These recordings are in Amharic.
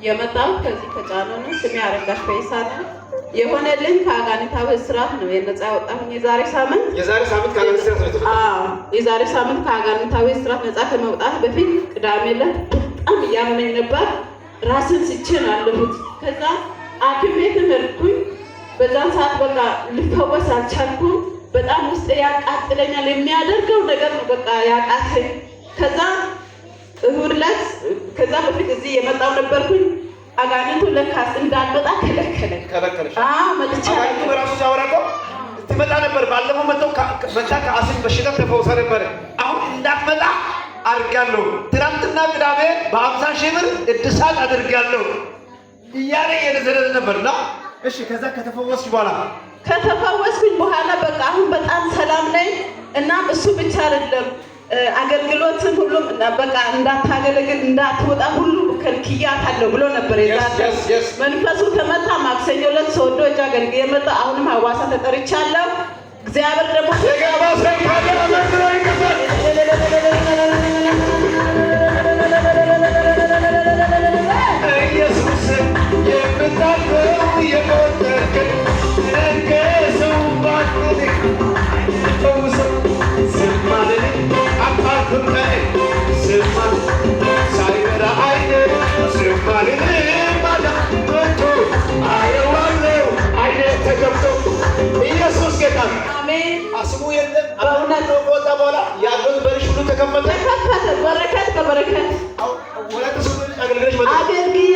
የመጣው ከዚህ ከጫኖ ነው። ስሜ አረጋሽ ፈይሳ ነው። የሆነልኝ ከአጋንንታዊ እስራት ነው የነፃ ያወጣሁኝ የዛሬ ሳምንት የዛሬ ሳምንት ከአጋንንታዊ እስራት ነፃ ከመውጣት በፊት ቅዳሜ ዕለት በጣም እያመመኝ ነበር። ራስን ስቼ ነው ያለሁት። ከዛ ሐኪም ቤት ሄድኩኝ። በዛን ሰዓት በቃ ልፈወስ አልቻልኩም። በጣም ውስጥ ያቃጥለኛል። የሚያደርገው ነገር ነው በቃ ያቃተኝ። ከዛ እሑድ ዕለት ከዛ በፊት እዚህ የመጣው ነበርኩኝ። አጋንንቱ ለካስ እንዳልመጣ ከለከለኝ። መጥቻ አጋንንቱ በራሱ ሲያወራቆ ትመጣ ነበር። ባለፈው መጣው መጣ ከአስም በሽታ ተፈውሳ ነበር። አሁን እንዳትመጣ አድርጋለሁ። ትናንትና ቅዳሜ በ50 ሺህ ብር እድሳት አድርጋለሁ እያለ የነዘረዘ ነበርና እሺ። ከዛ ከተፈወስሽ በኋላ ከተፈወስኩኝ በኋላ በቃ አሁን በጣም ሰላም ነኝ። እና እሱ ብቻ አይደለም አገልግሎትን ሁሉም በቃ እንዳታገለግል እንዳትወጣ ሁሉ ከልክያታለሁ ብሎ ነበር። መንፈሱ ተመታ። ማክሰኞ ዕለት ሶዶ እጅ አገልግዬ መጣ። አሁንም ሐዋሳ ተጠርቻለሁ። እግዚአብሔር ደግሞ ኢየሱስ የምታውቀው የሞተክን ነገሰው ባትልክ ተውሰው ዝማልን አታክምከን ዝማል ሳይበራ አይነ ዝማልን ማዳ መቶ አየዋለው አይነ ተገብቶ ኢየሱስ ጌታ አሜን። አስሙ የለም በእውነት ነው። ቦታ በኋላ ያለው በርሽ ሁሉ ተከፈተ። በረከት ከበረከት ወላተ ሰው አገልግሎት መጣ አገልግዬ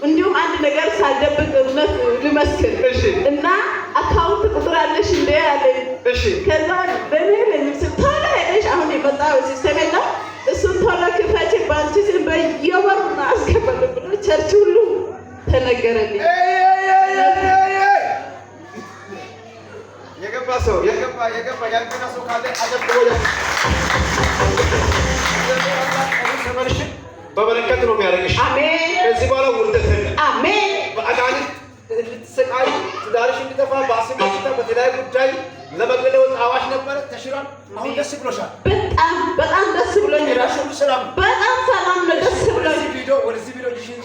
እንዲሁም አንድ ነገር ሳልደብቅ እውነት ልመስክር እና አካውንት ቁጥር አለሽ እንደ ያለኝ ከዛ በኔ ቶሎ ሄደሽ አሁን የመጣው ሲስተም ነው እሱን ቶሎ ክፈች ባንቺ ስም በየወሩ አስገባለሁ ብሎ ቸርች ሁሉ ተነገረልኝ። የገባ ሰው የገባ ያልገባ ሰው ካለ አገብቶ በበረከት ነው የሚያደርግሽ። አሜን። ከዚህ በኋላ ውርደት አሜን። በአጋንንት እንድትሰቃይ ትዳርሽ እንድጠፋ በአስም በሽታ በተለያዩ ጉዳይ ለመገለወጥ አዋሽ ነበረ ተሽሯል። አሁን ደስ ብሎሻል? በጣም ደስ ብሎኝ ሰላም በጣም ሰላም ነው። ደስ ብሎኝ ወደዚህ ቪዲዮ ልጅሽን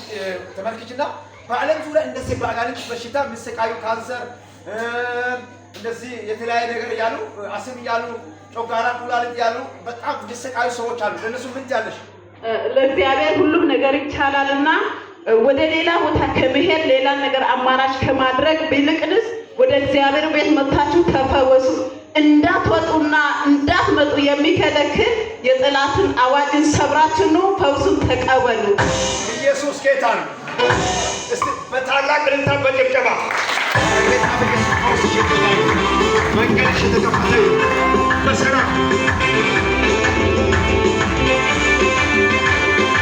ተመልክችና በዓለም ዙሪያ እንደዚህ በአጋንንት በሽታ የሚሰቃዩ ካንሰር እንደዚህ የተለያየ ነገር እያሉ አስም እያሉ ጮጋራ ኩላሊት እያሉ በጣም የሚሰቃዩ ሰዎች አሉ። ለእነሱ ምን ትያለሽ? ለእግዚአብሔር ሁሉም ነገር ይቻላልና ወደ ሌላ ቦታ ከመሄድ ሌላ ነገር አማራጭ ከማድረግ ይልቅንስ ወደ እግዚአብሔር ቤት መጥታችሁ ተፈወሱ። እንዳትወጡና እንዳትመጡ የሚከለክል የጠላትን አዋጅን ሰብራችሁ ነው ፈውሱን ተቀበሉ። ኢየሱስ ጌታ ነው። እስቲ በታላቅ እልልታ በጭብጨባ ጌታ በኢየሱስ ክርስቶስ መንገድሽ ተከፈተ በሰላም